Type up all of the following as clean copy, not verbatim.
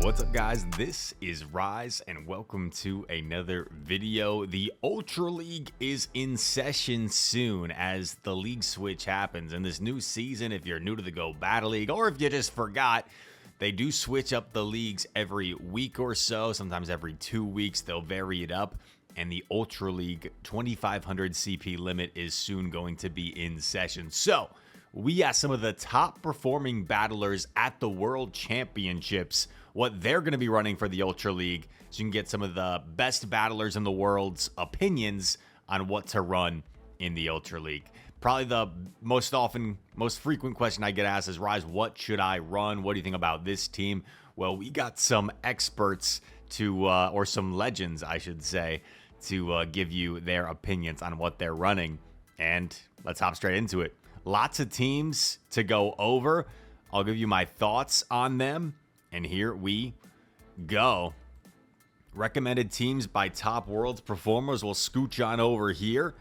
What's up, guys? This is Rise and welcome to another video. The Ultra League is in session soon as the league switch happens. In this new season, if you're new to the Go Battle League or if you just forgot, they do switch up the leagues every week or so, sometimes every 2 weeks. They'll vary it up, and the Ultra League 2500 CP limit is soon going to be in session. So we asked some of the top performing battlers at the World Championships what they're going to be running for the Ultra League, so you can get some of the best battlers in the world's opinions on what to run in the Ultra League. Probably the most frequent question I get asked is, Rise, what should I run? What do you think about this team? Well, we got some experts to, or some legends, I should say, to give you their opinions on what they're running. And let's hop straight into it. Lots of teams to go over. I'll give you my thoughts on them. And here we go. Recommended teams by top world's performers. We'll scooch on over here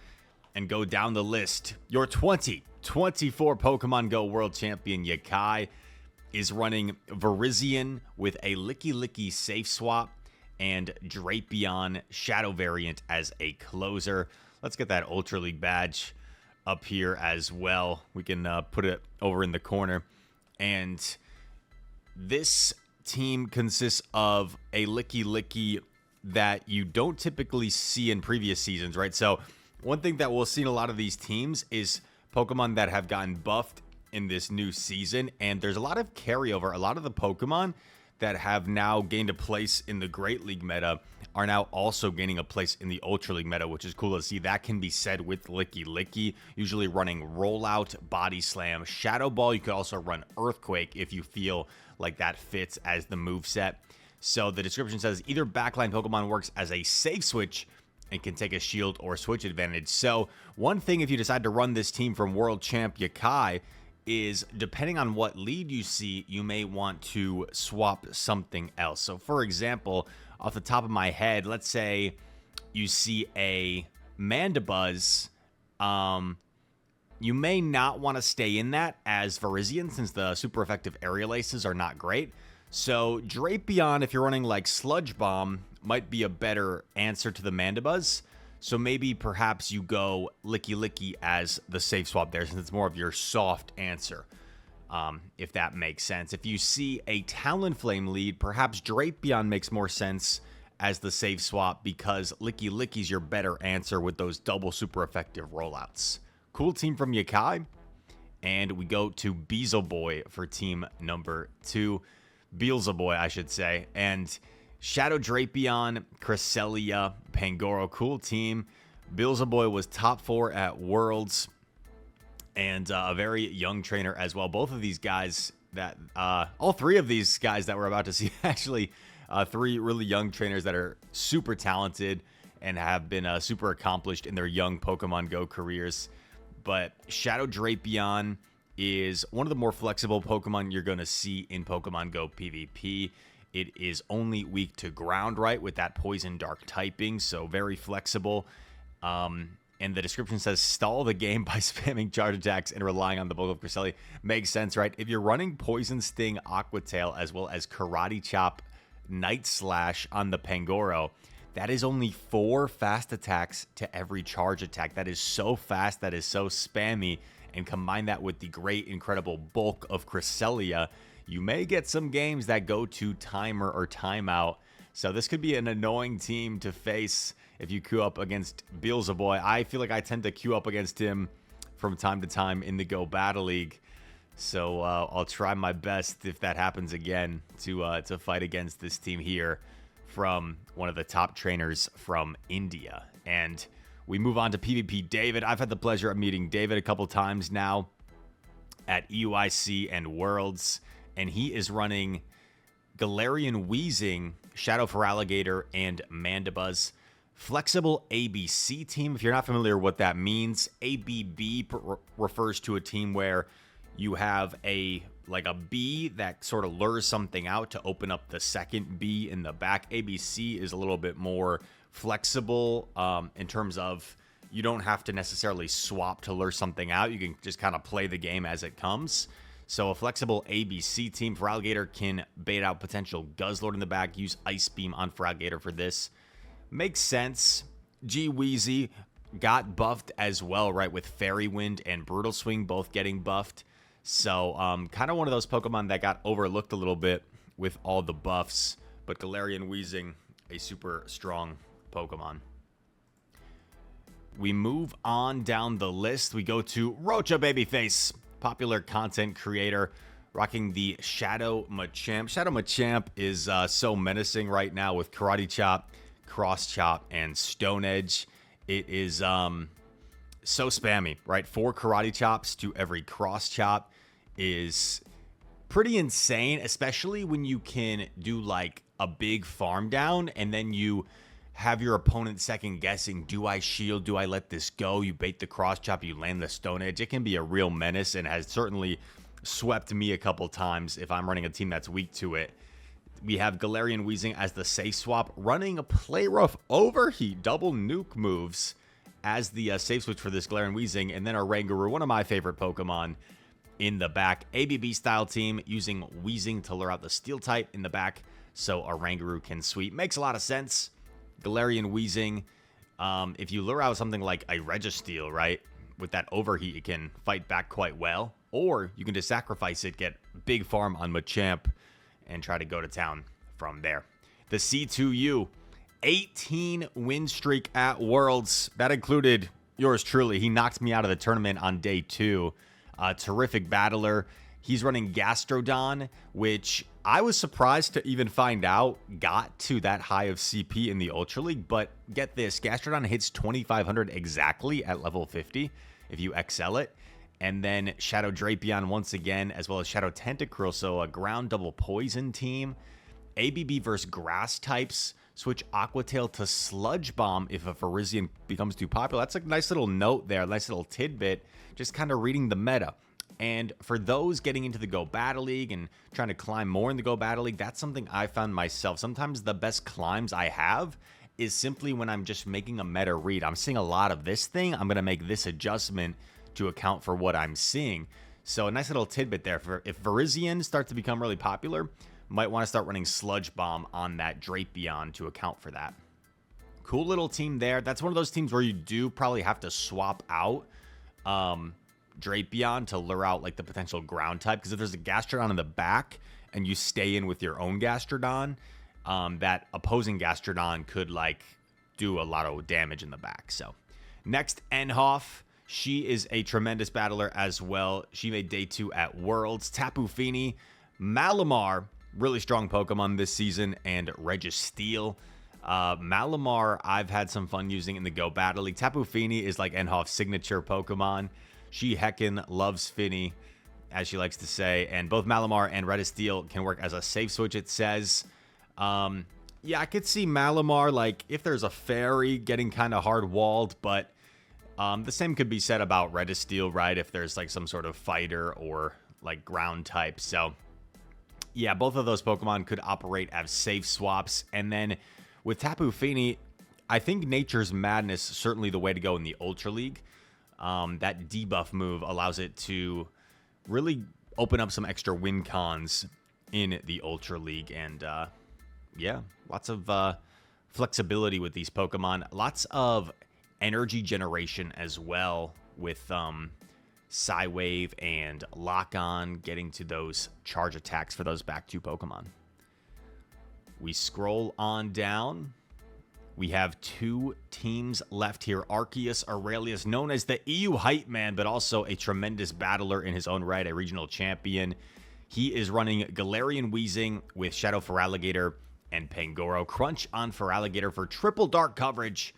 and go down the list. Your 2024 Pokemon Go World Champion Yakai is running Virizion with a Licky Licky safe swap and Drapion Shadow variant as a closer. Let's get that Ultra League badge up here as well. We can put it over in the corner. And this team consists of a Licky Licky that you don't typically see in previous seasons, right? So one thing that we'll see in a lot of these teams is Pokemon that have gotten buffed in this new season, and there's a lot of carryover. A lot of the Pokemon that have now gained a place in the Great League meta are now also gaining a place in the Ultra League meta, which is cool to see. That can be said with Licky Licky, usually running Rollout, Body Slam, Shadow Ball. You could also run Earthquake if you feel like that fits as the moveset. So the description says either backline Pokemon works as a safe switch and can take a shield or switch advantage. So one thing, if you decide to run this team from World Champ Yakai, is depending on what lead you see, you may want to swap something else. So for example, off the top of my head, let's say you see a Mandibuzz, you may not want to stay in that as Virizion since the super effective aerial aces are not great. So Drapion, if you're running like Sludge Bomb, might be a better answer to the Mandibuzz. So maybe perhaps you go Licky Licky as the safe swap there, since it's more of your soft answer, if that makes sense. If you see a Talonflame lead, perhaps Drapion makes more sense as the safe swap because Licky Licky's your better answer with those double super effective rollouts. Cool team from Yakai. And we go to Beelzeboy for team number 2. Beelzeboy, I should say. And Shadow Drapion, Cresselia, Pangoro, cool team. Beelzeboy was top 4 at Worlds and a very young trainer as well. Both of these guys that, all 3 of these guys that we're about to see, actually 3 really young trainers that are super talented and have been super accomplished in their young Pokemon Go careers. But Shadow Drapion is one of the more flexible Pokemon you're going to see in Pokemon Go PvP. It is only weak to ground, right, with that poison dark typing, so very flexible. And the description says stall the game by spamming charge attacks and relying on the bulk of Cresselia. Makes sense, right? If you're running Poison Sting, Aqua Tail, as well as Karate Chop, Night Slash on the Pangoro, that is only 4 fast attacks to every charge attack. That is so fast, that is so spammy, and combine that with the great, incredible bulk of Cresselia, you may get some games that go to timer or timeout. So this could be an annoying team to face if you queue up against Beelzeboy. I feel like I tend to queue up against him from time to time in the Go Battle League. So I'll try my best if that happens again to fight against this team here from one of the top trainers from India. And we move on to PvP David. I've had the pleasure of meeting David a couple times now at EUIC and Worlds. And he is running Galarian Weezing, Shadow Feraligatr, and Mandibuzz. Flexible ABC team. If you're not familiar with what that means, ABB refers to a team where you have a bee that sort of lures something out to open up the second bee in the back. ABC is a little bit more flexible in terms of you don't have to necessarily swap to lure something out. You can just kind of play the game as it comes. So a flexible ABC team. Feraligatr can bait out potential Guzzlord in the back. Use Ice Beam on Feraligatr for this. Makes sense. G-Weezy got buffed as well, right? With Fairy Wind and Brutal Swing both getting buffed. So kind of one of those Pokemon that got overlooked a little bit with all the buffs. But Galarian Weezing, a super strong Pokemon. We move on down the list. We go to Rocha Babyface, popular content creator, rocking the Shadow Machamp. Shadow Machamp is so menacing right now with Karate Chop, Cross Chop, and Stone Edge. It is so spammy, right? 4 Karate Chops to every Cross Chop is pretty insane, especially when you can do like a big farm down and then you have your opponent second guessing, do I shield, do I let this go? You bait the Cross Chop, you land the Stone Edge. It can be a real menace and has certainly swept me a couple times if I'm running a team that's weak to it. We have Galarian Weezing as the safe swap, running a Play Rough Overheat, double nuke moves as the safe switch for this Galarian Weezing, and then our Rangaroo, one of my favorite Pokemon, in the back. ABB style team using Weezing to lure out the Steel type in the back so a Rangaroo can sweep. Makes a lot of sense. Galarian Weezing, if you lure out something like a Registeel, right, with that overheat, it can fight back quite well. Or you can just sacrifice it, get big farm on Machamp, and try to go to town from there. The C2U, 18 win streak at Worlds. That included yours truly. He knocked me out of the tournament on day 2. Terrific battler. He's running Gastrodon, which I was surprised to even find out got to that high of CP in the Ultra League. But get this, Gastrodon hits 2,500 exactly at level 50 if you excel it. And then Shadow Drapion once again, as well as Shadow Tentacruel, so a ground double poison team. ABB versus grass types. Switch Aqua Tail to Sludge Bomb if a Virizion becomes too popular. That's a nice little note there, nice little tidbit, just kind of reading the meta. And for those getting into the Go Battle League and trying to climb more in the Go Battle League, that's something I found myself. Sometimes the best climbs I have is simply when I'm just making a meta read. I'm seeing a lot of this thing. I'm going to make this adjustment to account for what I'm seeing. So a nice little tidbit there. If Virizion starts to become really popular, might want to start running Sludge Bomb on that Drapion to account for that. Cool little team there. That's one of those teams where you do probably have to swap out Drapion to lure out like the potential ground type, because if there's a Gastrodon in the back and you stay in with your own Gastrodon, that opposing Gastrodon could like do a lot of damage in the back. So next, Enhoff. She is a tremendous battler as well. She made day 2 at Worlds. Tapu Fini, Malamar, really strong Pokemon this season, and Registeel. Malamar, I've had some fun using in the Go Battle League. Tapu Fini is like Enhoff's signature Pokemon. She heckin' loves Fini, as she likes to say, and both Malamar and Registeel can work as a safe switch, it says. Yeah, I could see Malamar, like, if there's a fairy, getting kind of hard-walled, but the same could be said about Registeel, right? If there's, like, some sort of fighter or, like, ground type. So, yeah, both of those Pokemon could operate as safe swaps. And then with Tapu Fini, I think Nature's Madness is certainly the way to go in the Ultra League. That debuff move allows it to really open up some extra win cons in the Ultra League. And, yeah, lots of flexibility with these Pokemon. Lots of energy generation as well with Psywave and Lock-On, getting to those charge attacks for those back 2 Pokemon. We scroll on down. We have 2 teams left here. Arceus Aurelius, known as the EU Hype Man, but also a tremendous battler in his own right, a regional champion. He is running Galarian Weezing with Shadow Feraligatr and Pangoro. Crunch on Feraligatr for triple dark coverage.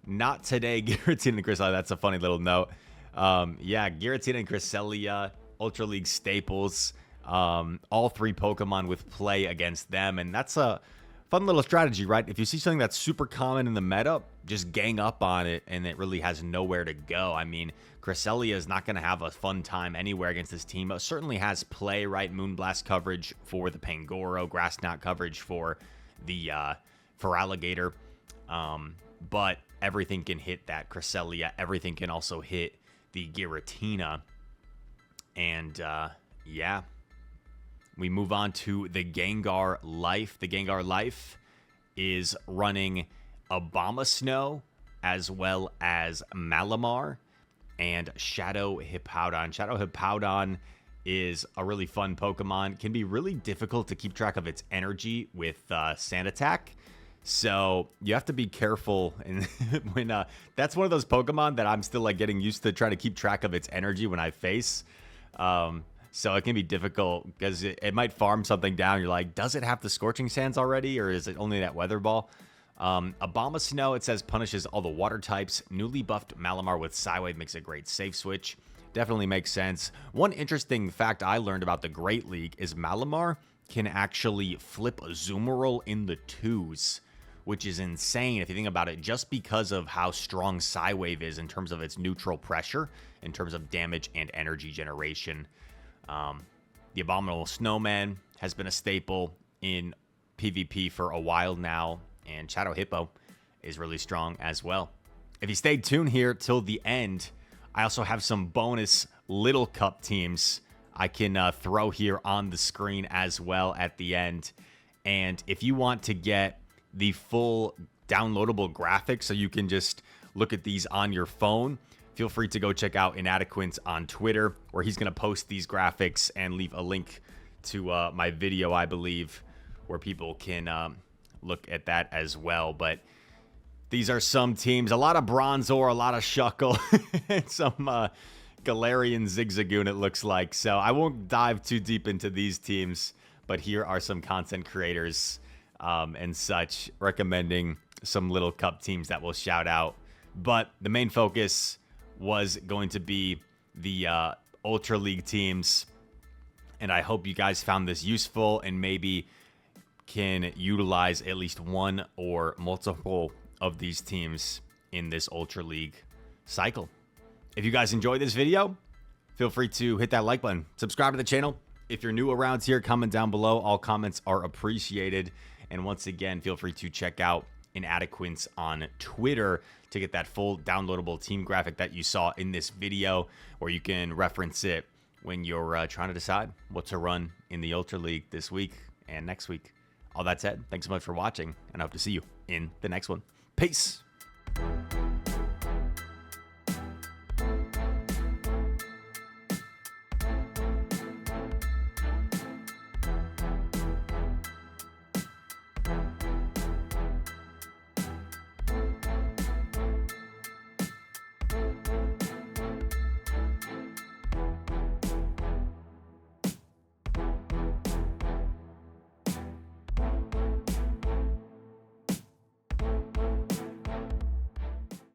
Not today, Giratina and Cresselia. That's a funny little note. Yeah, Giratina and Cresselia, Ultra League staples. All 3 Pokemon with play against them, and that's a fun little strategy, right? If you see something that's super common in the meta, just gang up on it, and it really has nowhere to go. I mean, Cresselia is not going to have a fun time anywhere against this team, but certainly has play, right? Moonblast coverage for the Pangoro, Grass Knot coverage for the Feraligatr. But everything can hit that Cresselia. Everything can also hit the Giratina. And Yeah. We move on to the Gengar Life. The Gengar Life is running Abomasnow as well as Malamar and Shadow Hippowdon. Shadow Hippowdon is a really fun Pokemon. Can be really difficult to keep track of its energy with Sand Attack. So you have to be careful. And when that's one of those Pokemon that I'm still like getting used to trying to keep track of its energy when I face. So it can be difficult because it might farm something down. You're like, does it have the Scorching Sands already, or is it only that Weather Ball? Abomasnow, it says, punishes all the water types. Newly buffed Malamar with Psywave makes a great safe switch. Definitely makes sense. One interesting fact I learned about the Great League is Malamar can actually flip a Azumarill in the twos, which is insane if you think about it, just because of how strong Psywave is in terms of its neutral pressure, in terms of damage and energy generation. The Abominable Snowman has been a staple in PvP for a while now, and Shadow Hippo is really strong as well. If you stayed tuned here till the end, I also have some bonus Little Cup teams I can throw here on the screen as well at the end. And if you want to get the full downloadable graphics so you can just look at these on your phone, feel free to go check out Inadequate on Twitter, where he's going to post these graphics and leave a link to my video, I believe, where people can look at that as well. But these are some teams. A lot of Bronzor, a lot of Shuckle, and some Galarian Zigzagoon, it looks like. So I won't dive too deep into these teams, but here are some content creators and such recommending some Little Cup teams that we'll shout out. But the main focus was going to be the Ultra League teams, and I hope you guys found this useful and maybe can utilize at least one or multiple of these teams in this Ultra League cycle. If you guys enjoyed this video, feel free to hit that like button, subscribe to the channel. If you're new around here, comment down below. All comments are appreciated. And once again, feel free to check out Inadequate on Twitter to get that full downloadable team graphic that you saw in this video, where you can reference it when you're trying to decide what to run in the Ultra League this week and next week. All that said, thanks so much for watching, and I hope to see you in the next one. Peace.